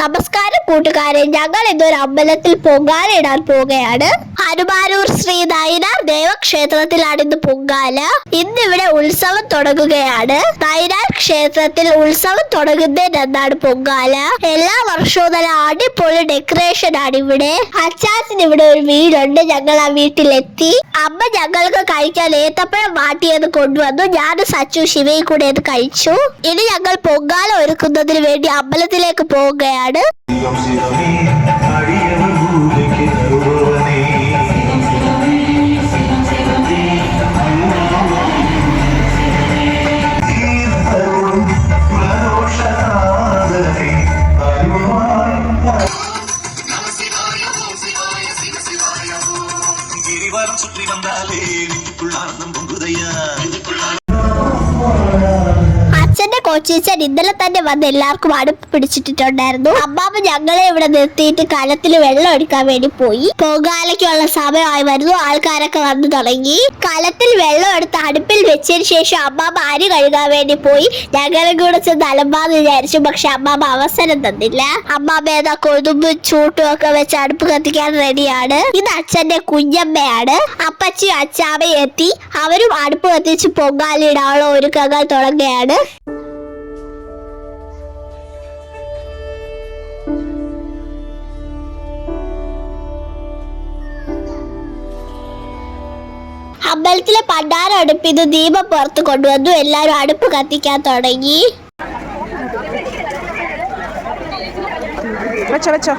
നമസ്കാരം കൂട്ടുകാരെ, ഞങ്ങൾ ഇന്നൊരു അമ്പലത്തിൽ പൊങ്കാലയിടാൻ പോവുകയാണ്. ഹനുമാനൂർ ശ്രീ നയിനാർ ദേവക്ഷേത്രത്തിലാണ് ഇന്ന് പൊങ്കാല. ഇന്നിവിടെ ഉത്സവം തുടങ്ങുകയാണ്. നയിനാർ ക്ഷേത്രത്തിൽ ഉത്സവം തുടങ്ങുന്നതിനെന്നാണ് പൊങ്കാല. എല്ലാ വർഷവും നല്ല അടിപൊളി ഡെക്കറേഷൻ ആണ് ഇവിടെ. അച്ചാച്ചന് ഇവിടെ ഒരു വീടുണ്ട്. ഞങ്ങൾ ആ വീട്ടിലെത്തി. അമ്മ ഞങ്ങൾക്ക് കഴിക്കാൻ ഏത്തപ്പഴം വാട്ടിയത് കൊണ്ടുവന്നു. ഞാൻ സച്ചു ശിവയും കൂടെ അത് കഴിച്ചു. ഇനി ഞങ്ങൾ പൊങ്കാല ഒരുക്കുന്നതിന് വേണ്ടി അമ്പലത്തിലേക്ക് പോവുകയാണ്. சுற்றி வந்தாலே வீட்டுக்குள் ஆனந்தம் பொங்குதையா. അച്ഛന്റെ കൊച്ചീച്ചൻ ഇന്നലെ തന്നെ വന്ന് എല്ലാവർക്കും അടുപ്പ് പിടിച്ചിട്ടുണ്ടായിരുന്നു. അമ്മാമ്മ ഞങ്ങളെ ഇവിടെ നിർത്തിയിട്ട് കലത്തിൽ വെള്ളം എടുക്കാൻ വേണ്ടി പോയി. പൊങ്കാലയ്ക്കുള്ള സമയമായി വരുന്നു. ആൾക്കാരൊക്കെ വന്നു തുടങ്ങി. കലത്തിൽ വെള്ളം എടുത്ത് അടുപ്പിൽ വെച്ചതിന് ശേഷം അമ്മാമ്മ അരി കഴുകാൻ വേണ്ടി പോയി. ഞങ്ങളും കൂടെ ചെന്ന് അലമ്പാന്ന് വിചാരിച്ചു. പക്ഷെ അമ്മാമ്മ അവസരം തന്നില്ല. അമ്മാമ്മ ഏതാ കൊതുമ്പും ചൂട്ടും ഒക്കെ വെച്ച് അടുപ്പ് കത്തിക്കാൻ റെഡിയാണ്. ഇത് അച്ഛന്റെ കുഞ്ഞമ്മയാണ്. അപ്പച്ചിയും അച്ചാമ്മയും എത്തി. അവരും അടുപ്പ് കത്തിച്ച് പൊങ്കാലയിടാനുള്ള ഒരുക്കങ്ങൾ തുടങ്ങുകയാണ്. അമ്പലത്തിലെ പണ്ടാരം അടുപ്പിന്ന് ദീപം പുറത്ത് കൊണ്ടുവന്നു. എല്ലാരും അടുപ്പ് കത്തിക്കാൻ തുടങ്ങി. വെച്ചോ വെച്ചോ.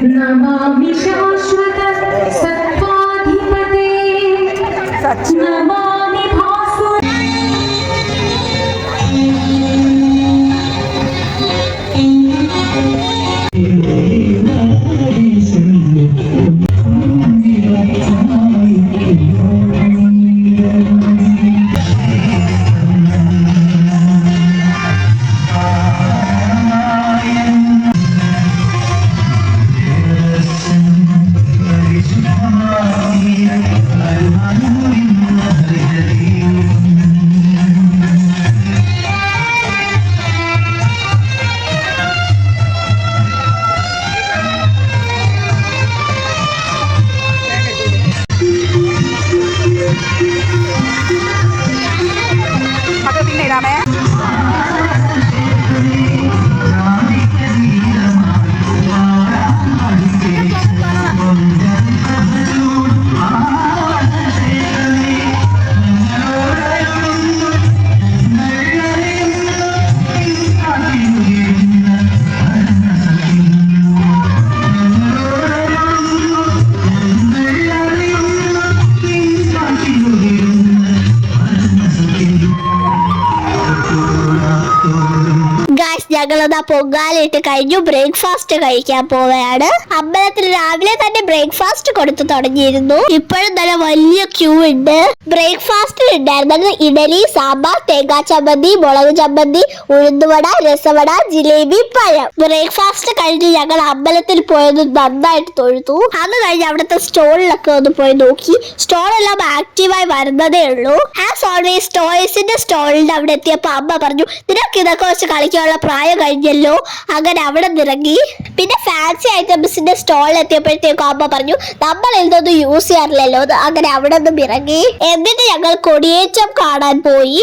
नमामि शाश्वत सत्त्वाधिपते नमामि भास्वते ഞങ്ങളത് പൊങ്കാലിട്ട് കഴിഞ്ഞു ബ്രേക്ക്ഫാസ്റ്റ് കഴിക്കാൻ പോവുകയാണ്. അമ്പലത്തിൽ രാവിലെ തന്നെ ബ്രേക്ക്ഫാസ്റ്റ് കൊടുത്തു തുടങ്ങിയിരുന്നു. ഇപ്പോഴും നല്ല വലിയ ക്യൂ ഉണ്ട്. ബ്രേക്ക്ഫാസ്റ്റിൽ ഉണ്ടായിരുന്നത് ഇഡലി, സാമ്പാർ, തേങ്ങാ ചമ്മന്തി, മുളക് ചമ്മന്തി, ഉഴുന്നുവട, രസവട, ജിലേബി, പഴം. ബ്രേക്ക്ഫാസ്റ്റ് കഴിഞ്ഞ് ഞങ്ങൾ അമ്പലത്തിൽ പോയത് നന്നായിട്ട് തൊഴുതു. അത് കഴിഞ്ഞ് അവിടുത്തെ സ്റ്റോളിലൊക്കെ ഒന്ന് പോയി നോക്കി. സ്റ്റോളെല്ലാം ആക്റ്റീവായി വരുന്നതേ ഉള്ളൂ. ആസ് ഓൾവേസ് ടോയ്സിന്റെ സ്റ്റോളിന്റെ അവിടെ എത്തിയപ്പോൾ അമ്മ പറഞ്ഞു, നിനക്ക് ഇതൊക്കെ വെച്ച് കളിക്കാനുള്ള പ്രായം കഴിഞ്ഞല്ലോ. അങ്ങനെ അവിടെ നിറങ്ങി. പിന്നെ ഫാൻസി ഐറ്റംസിന്റെ സ്റ്റോളിൽ എത്തിയപ്പോഴത്തേക്കും അമ്മ പറഞ്ഞു, നമ്മൾ ഇതൊന്നും യൂസ് ചെയ്യാറില്ലല്ലോ. അങ്ങനെ അവിടെ നിന്നും ഇറങ്ങി. എന്നിട്ട് ഞങ്ങൾ കൊടിയേറ്റം കാണാൻ പോയി.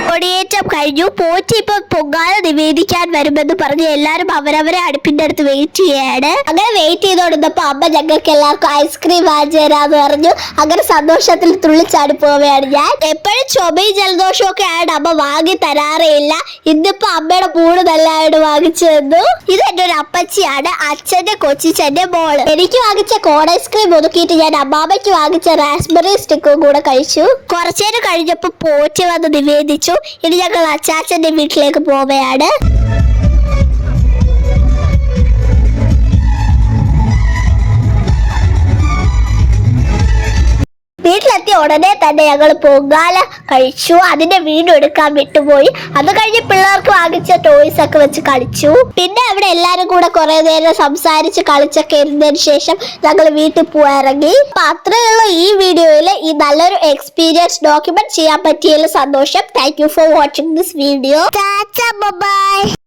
കൊടിയേറ്റം കഴിഞ്ഞു. പോറ്റി ഇപ്പൊ പൊങ്കാല നിവേദിക്കാൻ വരുമെന്ന് പറഞ്ഞ് എല്ലാരും അവരവരെ അടുപ്പിന്റെ അടുത്ത് വെയിറ്റ് ചെയ്യാണ്. അങ്ങനെ വെയിറ്റ് ചെയ്തോണ്ടിരുന്നപ്പോ അമ്മ ഞങ്ങൾക്ക് എല്ലാവർക്കും ഐസ്ക്രീം വാങ്ങിച്ചു തരാന്ന് പറഞ്ഞു. അങ്ങനെ സന്തോഷത്തിൽ തുള്ളിച്ചാടി പോവുകയാണ് ഞാൻ. എപ്പോഴും ചുമയും ജലദോഷവും ഒക്കെ ആയിട്ട് അമ്മ വാങ്ങി തരാറേയില്ല. ഇന്നിപ്പോ അമ്മയുടെ മൂട് നല്ലതായിട്ട് വാങ്ങിച്ചു തന്നു. ഇത് എന്റെ ഒരു അപ്പച്ചിയാണ്, അച്ഛന്റെ കൊച്ചിച്ചന്റെ മോള്. എനിക്ക് വാങ്ങിച്ച കോൺ ഐസ്ക്രീം ഒതുക്കിയിട്ട് ഞാൻ അമ്മാമ്മയ്ക്ക് വാങ്ങിച്ച റാസ്ബെറി സ്റ്റിക്കും കൂടെ കഴിച്ചു. കുറച്ചേരം കഴിഞ്ഞപ്പോ പോറ്റി വന്ന് നിവേദിച്ചു. ഇനി ഞങ്ങൾ അച്ചാച്ചന്റെ വീട്ടിലേക്ക് പോവുകയാണ്. വീട്ടിലെത്തിയ ഉടനെ തന്നെ ഞങ്ങൾ പൊങ്കാല കഴിച്ചു. അതിന്റെ വീണ്ടും എടുക്കാൻ വിട്ടുപോയി. അത് കഴിഞ്ഞ് പിള്ളേർക്ക് വാങ്ങിച്ച ടോയ്സ് ഒക്കെ വെച്ച് കളിച്ചു. പിന്നെ അവിടെ എല്ലാരും കൂടെ കുറെ നേരം സംസാരിച്ച് കളിച്ചൊക്കെ ഇരുന്നതിന് ശേഷം ഞങ്ങൾ വീട്ടിൽ പോയിറങ്ങി. അപ്പൊ അത്രയുള്ള ഈ വീഡിയോയില് ഈ നല്ലൊരു എക്സ്പീരിയൻസ് ഡോക്യുമെന്റ് ചെയ്യാൻ പറ്റിയതിൽ സന്തോഷം. Thank you for watching this video. By.